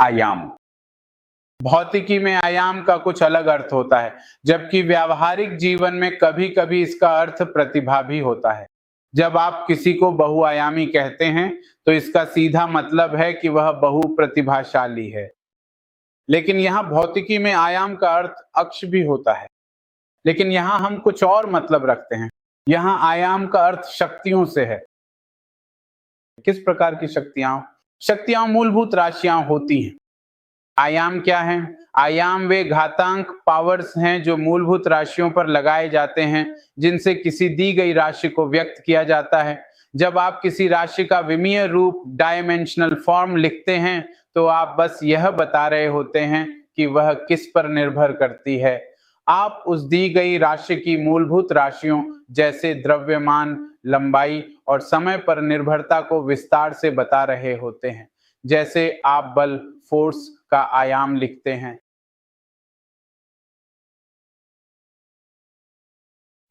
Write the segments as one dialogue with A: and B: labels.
A: आयाम। भौतिकी में आयाम का कुछ अलग अर्थ होता है, जबकि व्यावहारिक जीवन में कभी कभी इसका अर्थ प्रतिभा भी होता है। जब आप किसी को बहुआयामी कहते हैं तो इसका सीधा मतलब है कि वह बहुप्रतिभाशाली है। लेकिन यहाँ भौतिकी में आयाम का अर्थ अक्ष भी होता है, लेकिन यहाँ हम कुछ और मतलब रखते हैं। यहाँ आयाम का अर्थ शक्तियों से है। किस प्रकार की शक्तियां? शक्तियां मूलभूत राशियां होती हैं। आयाम क्या है? आयाम वे घातांक पावर्स हैं जो मूलभूत राशियों पर लगाए जाते हैं, जिनसे किसी दी गई राशि को व्यक्त किया जाता है। जब आप किसी राशि का विमीय रूप डायमेंशनल फॉर्म लिखते हैं तो आप बस यह बता रहे होते हैं कि वह किस पर निर्भर करती है। आप उस दी गई राशि की मूलभूत राशियों जैसे द्रव्यमान, लंबाई और समय पर निर्भरता को विस्तार से बता रहे होते हैं, जैसे आप बल फोर्स का आयाम लिखते हैं।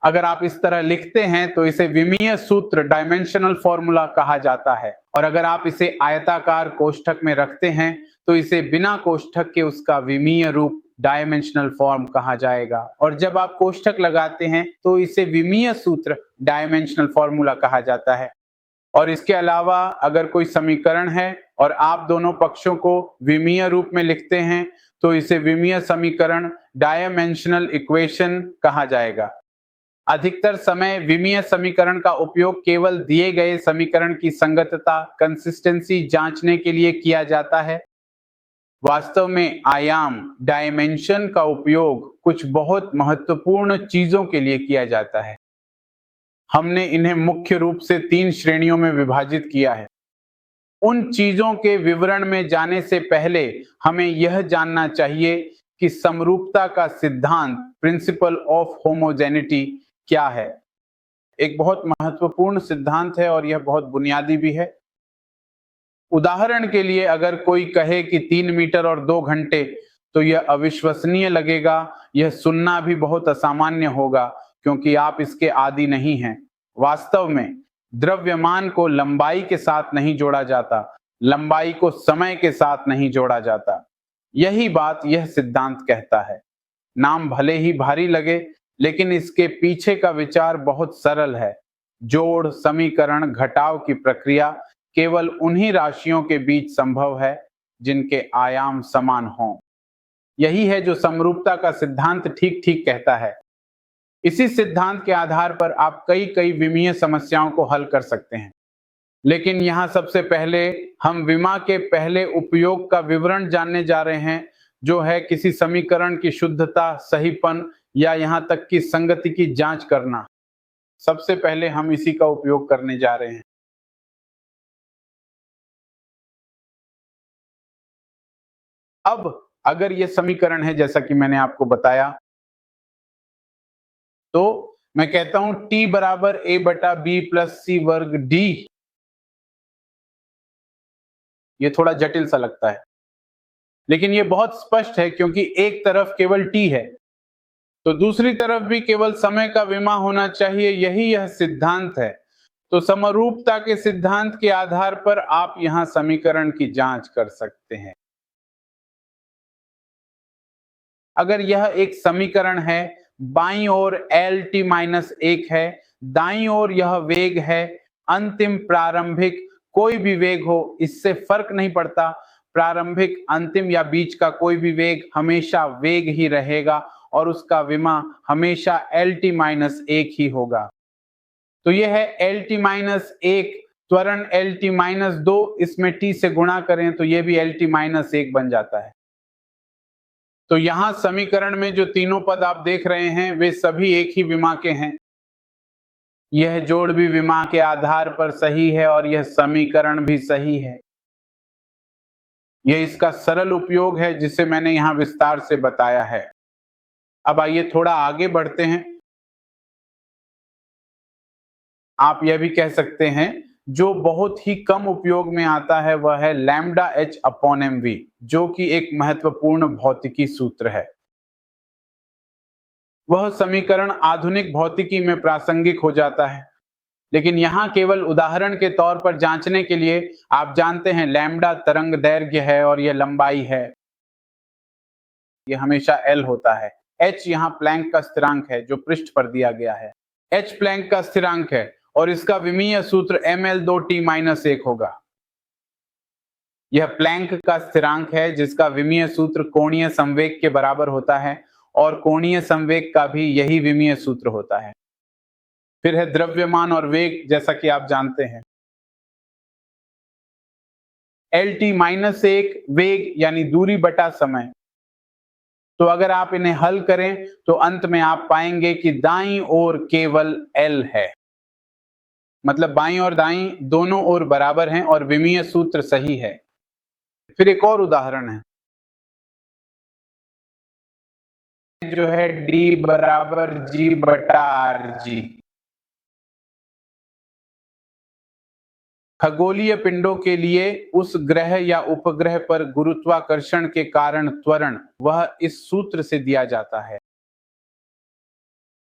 A: अगर आप इस तरह लिखते हैं तो इसे विमीय सूत्र डायमेंशनल फॉर्मूला कहा जाता है, और अगर आप इसे आयताकार कोष्ठक में रखते हैं तो इसे बिना कोष्ठक के उसका विमीय रूप डायमेंशनल फॉर्म कहा जाएगा, और जब आप कोष्ठक लगाते हैं तो इसे विमीय सूत्र डायमेंशनल फॉर्मूला कहा जाता है। और इसके अलावा अगर कोई समीकरण है और आप दोनों पक्षों को विमीय रूप में लिखते हैं तो इसे विमीय समीकरण डायमेंशनल इक्वेशन कहा जाएगा। अधिकतर समय विमीय समीकरण का उपयोग केवल दिए गए समीकरण की संगतता कंसिस्टेंसी जांचने के लिए किया जाता है। वास्तव में आयाम डायमेंशन का उपयोग कुछ बहुत महत्वपूर्ण चीजों के लिए किया जाता है। हमने इन्हें मुख्य रूप से 3 श्रेणियों में विभाजित किया है। उन चीजों के विवरण में जाने से पहले हमें यह जानना चाहिए कि समरूपता का सिद्धांत प्रिंसिपल ऑफ होमोजेनिटी क्या है। एक बहुत महत्वपूर्ण सिद्धांत है और यह बहुत बुनियादी भी है। उदाहरण के लिए अगर कोई कहे कि 3 मीटर और 2 घंटे, तो यह अविश्वसनीय लगेगा, यह सुनना भी बहुत असामान्य होगा क्योंकि आप इसके आदी नहीं हैं। वास्तव में द्रव्यमान को लंबाई के साथ नहीं जोड़ा जाता, लंबाई को समय के साथ नहीं जोड़ा जाता। यही बात यह सिद्धांत कहता है। नाम भले ही भारी लगे, लेकिन इसके पीछे का विचार बहुत सरल है। जोड़, समीकरण, घटाव की प्रक्रिया केवल उन्हीं राशियों के बीच संभव है जिनके आयाम समान हों। यही है जो समरूपता का सिद्धांत ठीक ठीक कहता है। इसी सिद्धांत के आधार पर आप कई विमीय समस्याओं को हल कर सकते हैं। लेकिन यहाँ सबसे पहले हम विमा के पहले उपयोग का विवरण जानने जा रहे हैं, जो है किसी समीकरण की शुद्धता, सहीपन या यहाँ तक कि संगति की जांच करना। सबसे पहले हम इसी का उपयोग करने जा रहे हैं। अब अगर यह समीकरण है जैसा कि मैंने आपको बताया, तो मैं कहता हूं T बराबर A बटा B प्लस C वर्ग D। ये थोड़ा जटिल सा लगता है, लेकिन ये बहुत स्पष्ट है क्योंकि एक तरफ केवल T है तो दूसरी तरफ भी केवल समय का विमा होना चाहिए। यही यह सिद्धांत है। तो समरूपता के सिद्धांत के आधार पर आप यहां समीकरण की जांच कर सकते हैं। अगर यह एक समीकरण है, बाईं ओर LT माइनस 1 है, दाईं ओर यह वेग है, अंतिम प्रारंभिक कोई भी वेग हो, इससे फर्क नहीं पड़ता। प्रारंभिक, अंतिम या बीच का कोई भी वेग हमेशा वेग ही रहेगा और उसका विमा हमेशा LT माइनस 1 ही होगा। तो यह है LT माइनस 1, त्वरण LT माइनस 2, इसमें T से गुणा करें तो यह भी LT माइनस 1 बन जाता है। तो यहां समीकरण में जो तीनों पद आप देख रहे हैं वे सभी एक ही विमा के हैं। यह जोड़ भी विमा के आधार पर सही है और यह समीकरण भी सही है। यह इसका सरल उपयोग है जिसे मैंने यहां विस्तार से बताया है। अब आइए थोड़ा आगे बढ़ते हैं। आप यह भी कह सकते हैं जो बहुत ही कम उपयोग में आता है वह है लैम्डा H अपॉन mv, जो कि एक महत्वपूर्ण भौतिकी सूत्र है। वह समीकरण आधुनिक भौतिकी में प्रासंगिक हो जाता है। लेकिन यहाँ केवल उदाहरण के तौर पर जांचने के लिए आप जानते हैं लैम्ब्डा तरंग दैर्घ्य है और यह लंबाई है, ये हमेशा L होता है। h यहाँ प्लैंक का स्थिरांक है जो पृष्ठ पर दिया गया है। h प्लैंक का स्थिरांक है और इसका विमीय सूत्र ml2t-1 होगा। यह प्लैंक का स्थिरांक है जिसका विमीय सूत्र कोणीय संवेग के बराबर होता है और कोणीय संवेग का भी यही विमीय सूत्र होता है। फिर है द्रव्यमान और वेग, जैसा कि आप जानते हैं LT-1 वेग यानी दूरी बटा समय। तो अगर आप इन्हें हल करें तो अंत में आप पाएंगे कि दाईं ओर केवल L है, मतलब बाईं और दाईं दोनों ओर बराबर हैं और विमीय सूत्र सही है। फिर एक और उदाहरण है जो है D बराबर G बटा RG। खगोलीय पिंडों के लिए उस ग्रह या उपग्रह पर गुरुत्वाकर्षण के कारण त्वरण वह इस सूत्र से दिया जाता है।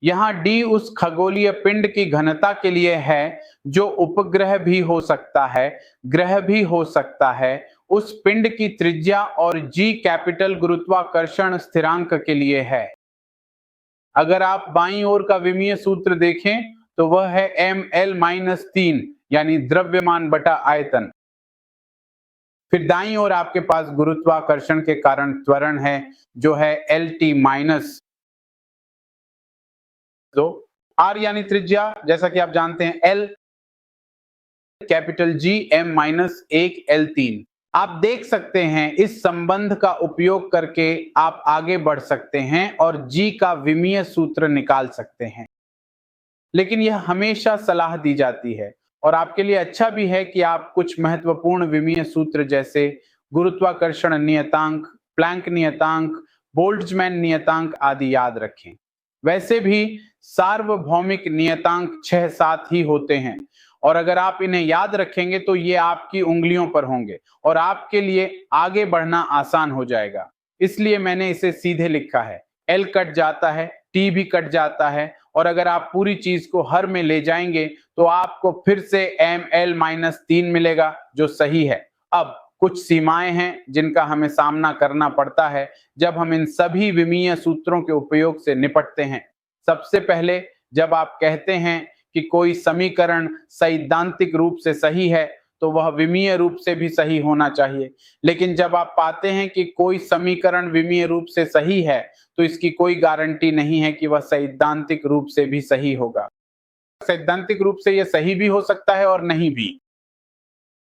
A: यहाँ D उस खगोलीय पिंड की घनता के लिए है जो उपग्रह भी हो सकता है, ग्रह भी हो सकता है, उस पिंड की त्रिज्या और G कैपिटल गुरुत्वाकर्षण स्थिरांक के लिए है। अगर आप बाईं ओर का विमीय सूत्र देखें तो वह है ml-3 यानी द्रव्यमान बटा आयतन। फिर दाईं ओर आपके पास गुरुत्वाकर्षण के कारण त्वरण है जो है LT-, तो R यानी त्रिज्या, जैसा कि आप जानते हैं L, capital G m-1 L3। आप देख सकते हैं इस संबंध का उपयोग करके आप आगे बढ़ सकते हैं और G का विमीय सूत्र निकाल सकते हैं, लेकिन यह हमेशा सलाह दी जाती है और आपके लिए अच्छा भी है कि आप कुछ महत्वपूर्ण विमीय सूत्र जैसे गुरुत्वाकर्षण नियतांक, प्लैंक नियतांक, बोल्ट्जमैन नियतांक आदि याद रखें। वैसे भी सार्वभौमिक नियतांक 6-7 ही होते हैं और अगर आप इन्हें याद रखेंगे तो ये आपकी उंगलियों पर होंगे और आपके लिए आगे बढ़ना आसान हो जाएगा। इसलिए मैंने इसे सीधे लिखा है, L कट जाता है, T भी कट जाता है और अगर आप पूरी चीज को हर में ले जाएंगे तो आपको फिर से ml-3 मिलेगा जो सही है। अब कुछ सीमाएं हैं जिनका हमें सामना करना पड़ता है जब हम इन सभी विमीय सूत्रों के उपयोग से निपटते हैं। सबसे पहले जब आप कहते हैं कि कोई समीकरण सैद्धांतिक रूप से सही है तो वह विमीय रूप से भी सही होना चाहिए, लेकिन जब आप पाते हैं कि कोई समीकरण विमीय रूप से सही है तो इसकी कोई गारंटी नहीं है कि वह सैद्धांतिक रूप से भी सही होगा। सैद्धांतिक रूप से यह सही भी हो सकता है और नहीं भी।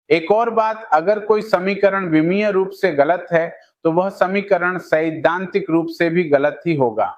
A: एक और बात, अगर कोई समीकरण विमीय रूप से गलत है तो वह समीकरण सैद्धांतिक रूप से भी गलत ही होगा।